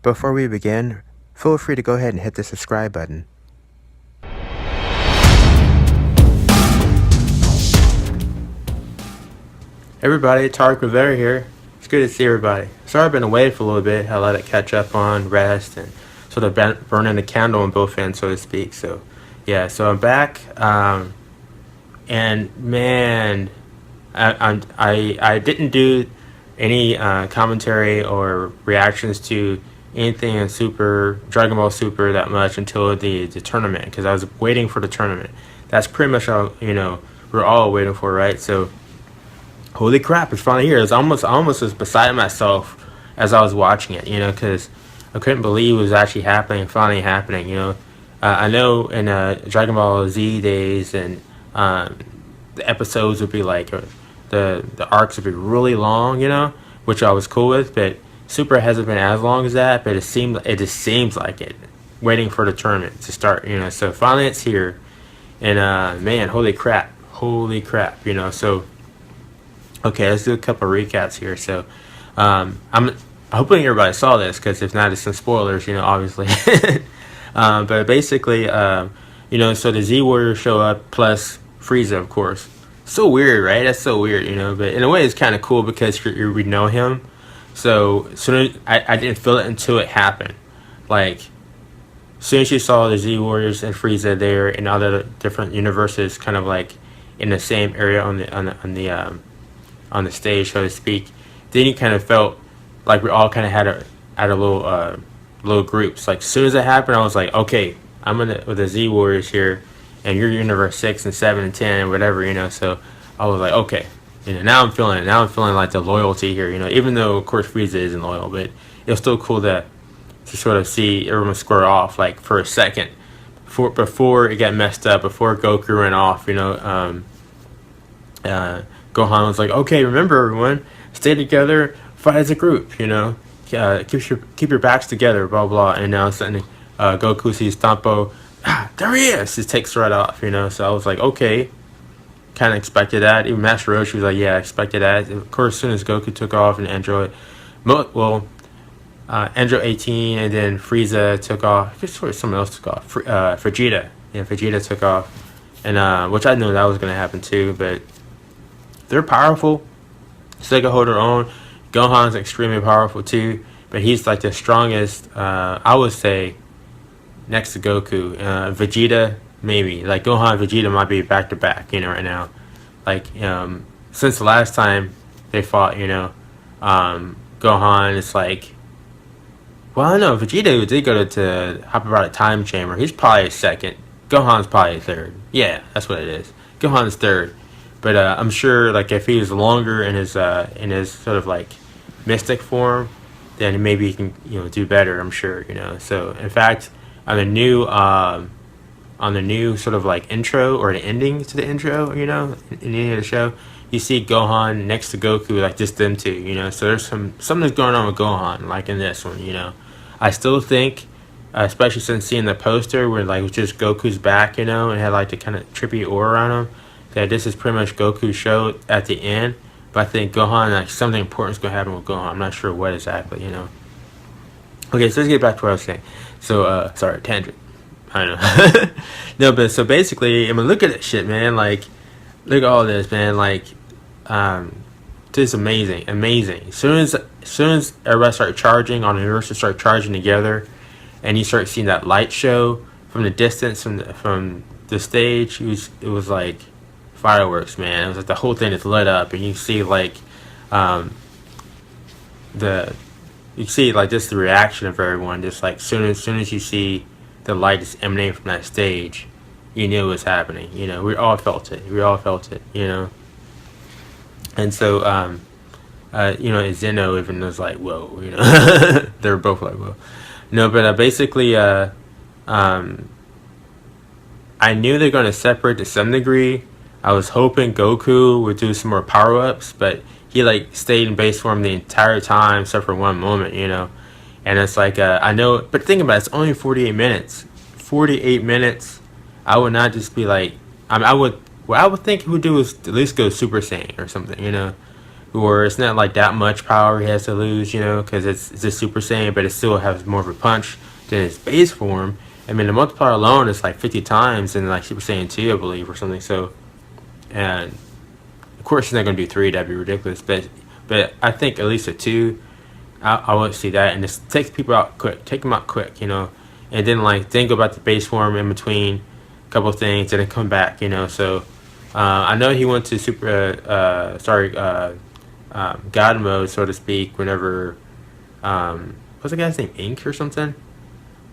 Before we begin, feel free to go ahead and hit the subscribe button. Everybody, Tarek Rivera here. It's good to see everybody. Sorry I've been away for a little bit. I let it catch up on, rest, and sort of burning the candle on both ends, so to speak. So, yeah, so I'm back. And man, I didn't do any commentary or reactions to anything in Super Dragon Ball Super that much until the tournament, because I was waiting for the tournament. That's pretty much all we're all waiting for, right? So holy crap, it's finally here. I almost was beside myself as I was watching it, because I couldn't believe it was actually happening, finally happening. I know in Dragon Ball Z days, and the episodes would be like, or the arcs would be really long, which I was cool with, but Super hasn't been as long as that, but it just seems like it, waiting for the tournament to start, so finally it's here, and man, holy crap, so okay, let's do a couple of recaps here. So, I'm hoping everybody saw this, because if not, it's some spoilers, obviously. But basically, so the Z Warriors show up, plus Frieza, of course. So weird, right? That's so weird, But in a way, it's kind of cool because we know him. So soon I didn't feel it until it happened. Like, as soon as you saw the Z Warriors and Frieza there in other different universes, kind of like in the same area on the stage, so to speak, then you kind of felt like we all kind of had a little groups. Like, as soon as it happened, I was like, okay, I'm with the Z Warriors here, and you're universe 6 and 7 and 10 and whatever, so I was like, okay, now I'm feeling it. Now I'm feeling like the loyalty here, even though of course Frieza isn't loyal, but it was still cool to sort of see everyone square off, like, for a second before it got messed up, before Goku ran off, Gohan was like, okay, remember everyone, stay together, fight as a group, keep your backs together, blah blah. And now suddenly Goku sees Stampo, there he is, just takes right off, so I was like, okay, kind of expected that. Even Master Roshi was like, yeah, I expected that. Of course, as soon as Goku took off and Android 18, and then Frieza took off. I guess someone else took off. Vegeta. Yeah, Vegeta took off. And which I knew that was going to happen too, but they're powerful. So they can hold their own. Gohan's extremely powerful too, but he's like the strongest, I would say, next to Goku. Vegeta, maybe. Like, Gohan and Vegeta might be back to back, right now. Like, since the last time they fought, Gohan is like, well, I don't know, Vegeta did go to Hyperbolic Time Chamber. He's probably second. Gohan's probably third. Yeah, that's what it is. Gohan's third. But I'm sure, like, if he was longer in his sort of like mystic form, then maybe he can do better. I'm sure, So in fact, on the new sort of like intro, or the ending to the intro, in the end of the show, you see Gohan next to Goku, like just them two, So there's something's going on with Gohan, like in this one, I still think, especially since seeing the poster where like it was just Goku's back, and had like the kind of trippy aura around him, that this is pretty much Goku's show at the end. But I think Gohan, like, something important is going to happen with Gohan. I'm not sure what exactly, Okay, so let's get back to what I was saying. So, sorry, tangent. I don't know. No, but so basically, I mean, look at this shit, man. Like, look at all this, man. Like, this is amazing. As soon as everybody started charging, on the universe start charging together, and you start seeing that light show from the distance, from the stage, it was like fireworks, man. It was like the whole thing is lit up, and you see like just the reaction of everyone. Just like soon as you see the light is emanating from that stage, you knew it was happening. We all felt it. And so Zeno even was like, whoa, they were both like, whoa. But basically, I knew they're going to separate to some degree. I was hoping Goku would do some more power-ups, but he like stayed in base form the entire time except for one moment, And it's like, I know, but think about it, it's only 48 minutes. 48 minutes. I would not just be like, I would, what I would think he would do is at least go Super Saiyan or something, where it's not like that much power he has to lose, because it's a Super Saiyan, but it still has more of a punch than its base form. I mean, the multiplier alone is like 50 times in like Super Saiyan 2, I believe, or something. So, and of course, he's not going to do 3. That'd be ridiculous. But I think at least a 2, I want to see that, and just take people out quick, take them out quick, and then go back to base form in between a couple of things, and then come back, So, I know he went to God mode, so to speak, whenever what's the guy's name, Ink or something.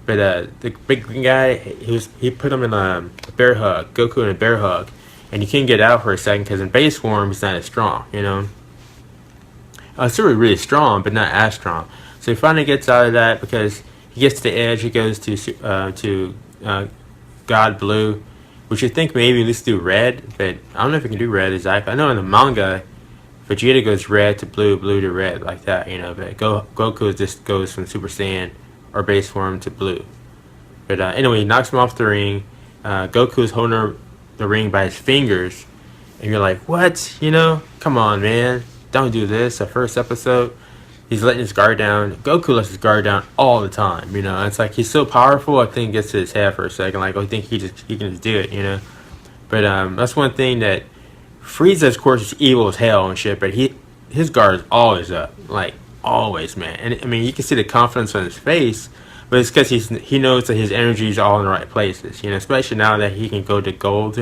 But the big green guy, he put him in a bear hug, Goku in a bear hug, and you can't get out for a second because in base form he's not as strong, It's still really strong, but not as strong. So he finally gets out of that because he gets to the edge. He goes to God Blue, which you think maybe at least do red, but I don't know if he can do red exactly. I know in the manga, Vegeta goes red to blue, blue to red, like that, But Goku just goes from Super Saiyan or base form to blue. But anyway, he knocks him off the ring. Goku's holding the ring by his fingers, and you're like, what? Come on, man. Don't do this. The first episode, he's letting his guard down. Goku lets his guard down all the time, It's like he's so powerful, I think it gets to his head for a second. Like, I think he can just do it, But that's one thing that Frieza, of course, is evil as hell and shit, but his guard is always up, like always, man. And I mean, you can see the confidence on his face, but it's because he knows that his energy is all in the right places, Especially now that he can go to gold,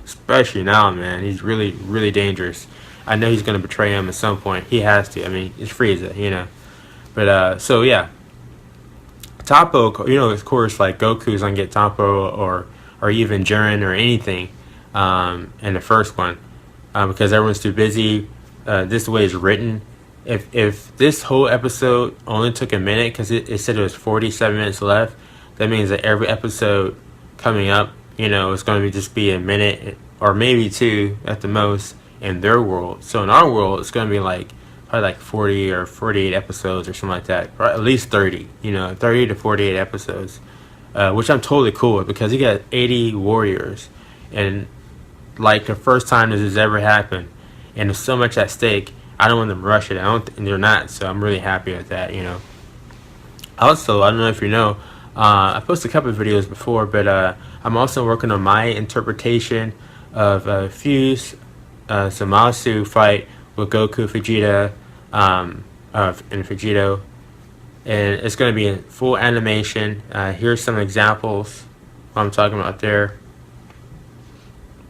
Especially now, man, he's really, really dangerous. I know he's gonna betray him at some point. He has to. I mean, it's Frieza, But so yeah, Toppo, of course, like Goku's gonna get Toppo or even Jiren or anything in the first one. Because everyone's too busy. This is the way it's written. If this whole episode only took a minute, because it said it was 47 minutes left, that means that every episode coming up, it's going to just be a minute or maybe 2 at the most in their world. So in our world, it's going to be probably like 40 or 48 episodes or something like that, or at least 30. 30 to 48 episodes, which I'm totally cool with because you got 80 warriors and. Like the first time this has ever happened, and there's so much at stake. I don't want them to rush it. And they're not. So I'm really happy with that. Also, I don't know if you know, I posted a couple of videos before, but I'm also working on my interpretation of Fuse Zamasu fight with Goku, Vegeta, and Vegito, and it's going to be in full animation. Here's some examples. What I'm talking about there.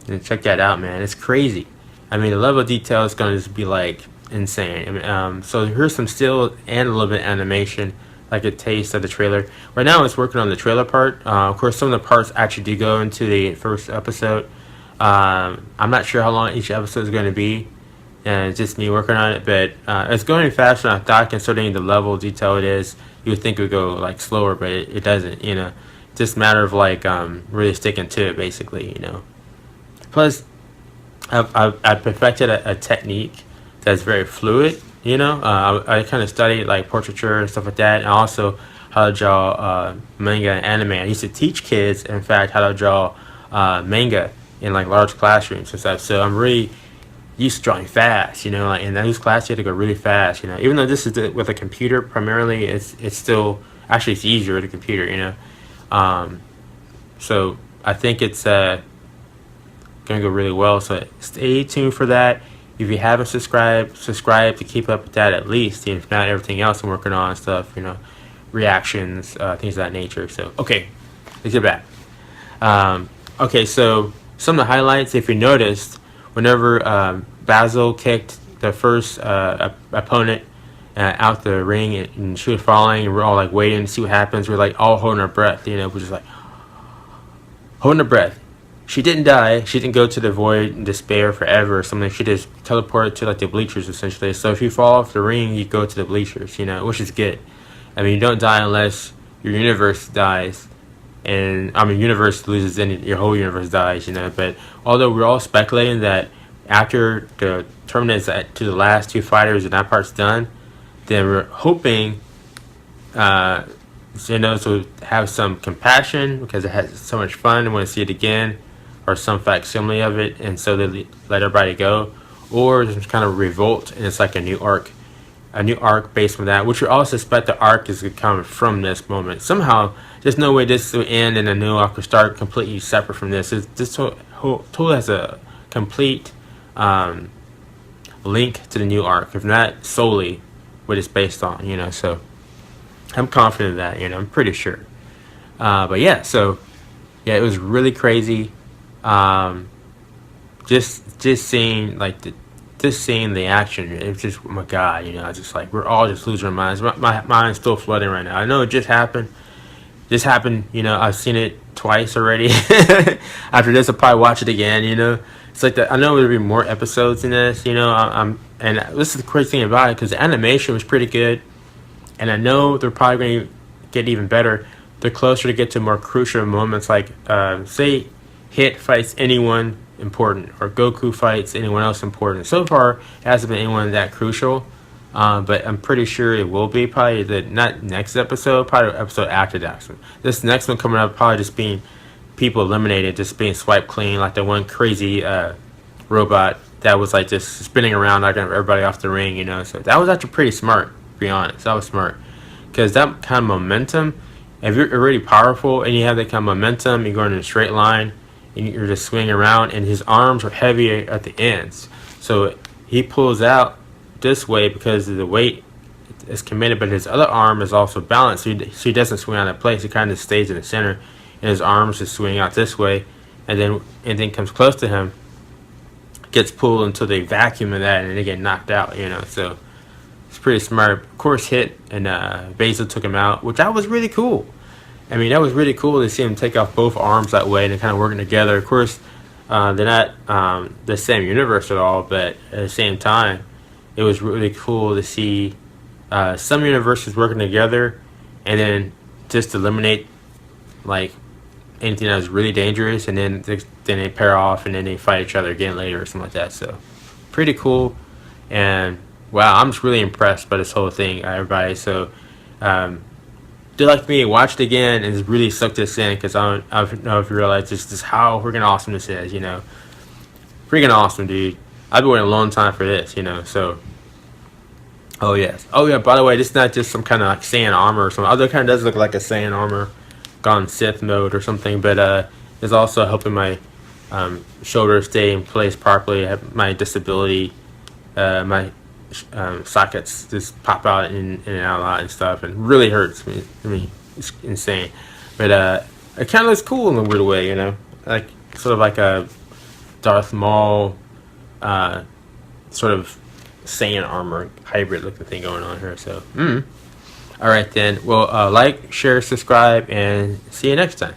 And check that out, man. It's crazy. I mean, the level of detail is going to just be like insane. I mean, so here's some still and a little bit of animation, like a taste of the trailer. Right now, it's working on the trailer part. Of course, some of the parts actually do go into the first episode. I'm not sure how long each episode is going to be, and it's just me working on it. But it's going faster than I thought, considering the level of detail it is. You would think it would go like slower, but it doesn't. Just a matter of like really sticking to it, basically. Plus, I've perfected a technique that's very fluid, I kind of studied like portraiture and stuff like that, and also how to draw manga and anime. I used to teach kids, in fact, how to draw manga in like large classrooms and stuff. So I'm really used to drawing fast, like in those classes you had to go really fast, Even though this is with a computer primarily, it's still actually it's easier with a computer, So I think it's gonna go really well, so stay tuned for that. If you haven't subscribe to keep up with that at least. If not, everything else I'm working on, stuff, reactions, things of that nature. So okay, let's get back. Okay, so some of the highlights, if you noticed, whenever Basil kicked the first opponent out the ring, and she was falling, and we're all like waiting to see what happens. We're like all holding our breath, we're just like holding our breath. She didn't die. She didn't go to the void and despair forever or something. She just teleported to like the bleachers essentially. So if you fall off the ring, you go to the bleachers, which is good. I mean, you don't die unless your universe dies. And I mean, universe loses, then your whole universe dies, But although we're all speculating that after the tournament is to the last 2 fighters and that part's done, then we're hoping Xenos will have some compassion because it has so much fun and want to see it again, or some facsimile of it, and so they let everybody go. or there's kind of revolt, and it's like a new arc based on that, which we all suspect the arc is coming from this moment. Somehow, there's no way this will end and a new arc will start completely separate from this. This total has a complete link to the new arc, if not solely what it's based on, so I'm confident of that, I'm pretty sure. But yeah, so yeah, it was really crazy. Just seeing seeing the action, it's just, oh my god, just like we're all just losing our minds. My mind's still flooding right now. I know it just happened. I've seen it twice already. After this, I'll probably watch it again. It's like that. I know there'll be more episodes in this. And this is the crazy thing about it, because the animation was pretty good, and I know they're probably going to get even better. They're closer to get to more crucial moments, like say Hit fights anyone important, or Goku fights anyone else important. So far, it hasn't been anyone that crucial, but I'm pretty sure it will be probably not next episode, probably the episode after that. So this next one coming up, probably just being people eliminated, just being swiped clean, like the one crazy robot that was like just spinning around, like everybody off the ring, So that was actually pretty smart, to be honest. That was smart, because that kind of momentum, if you're already powerful and you have that kind of momentum, you're going in a straight line, and you're just swinging around, and his arms are heavy at the ends. So he pulls out this way because of the weight is committed, but his other arm is also balanced, so he doesn't swing out of place. He kind of stays in the center, and his arms just swing out this way, and then anything comes close to him gets pulled into the vacuum of that, and they get knocked out, So it's pretty smart. Of course, Hit and Basil took him out, which that was really cool. I mean, that was really cool to see him take off both arms that way and they're kind of working together. Of course, they're not the same universe at all, but at the same time, it was really cool to see some universes working together, and then just eliminate like anything that was really dangerous, and then they pair off and then they fight each other again later or something like that. So pretty cool, and wow, I'm just really impressed by this whole thing, everybody. So do like me, watch it again and just really suck this in, because I don't know if you realize just how freaking awesome this is, freaking awesome, dude. I've been waiting a long time for this, So oh yes, oh yeah, by the way, this is not just some kind of like Saiyan armor or something, although it kind of does look like a Saiyan armor gone Sith mode or something, but it's also helping my shoulders stay in place properly. I have my disability, my sockets just pop out in and out a lot and stuff, and really hurts me. I mean, it's insane, but it kind of looks cool in a weird way, like sort of like a Darth Maul sort of Saiyan armor hybrid looking thing going on here. So all right then, well, like, share, subscribe, and see you next time.